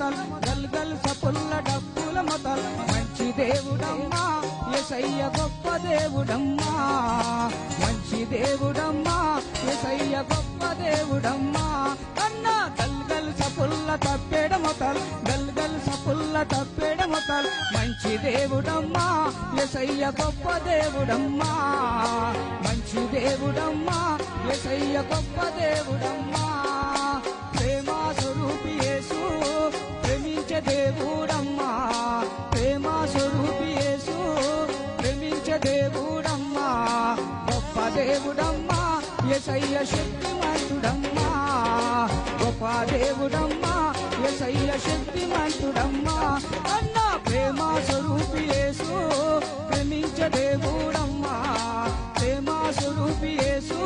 మొతల్ గల్గల్ సపుల్ల డప్పుల మొతల్ మంచి దేవుడమ్మా యేసయ్య గొప్ప దేవుడమ్మా మంచి దేవుడమ్మా యేసయ్య గొప్ప దేవుడమ్మా అన్న గల్గల్ సపుల్ల తప్పేడ మొతల్ గల్గల్ సపుల్ల తప్పేడ మొతల్ మంచి దేవుడమ్మా యేసయ్య గొప్ప దేవుడమ్మా మంచి దేవుడమ్మా యేసయ్య గొప్ప దేవుడమ్మా ప్రేమ స్వరూపి యేసు ప్రేమించే దేవుడమ్మా ప్రేమ స్వరూపి యేసు ప్రేమించే దేవుడమ్మా గొప్ప దేవుడమ్మా యేసయ్య శక్తిమంతుడమ్మా గొప్ప దేవుడమ్మా యేసయ్య శక్తిమంతుడమ్మా అన్న ప్రేమ స్వరూపి యేసు ప్రేమించే దేవుడమ్మా ప్రేమ స్వరూపి యేసు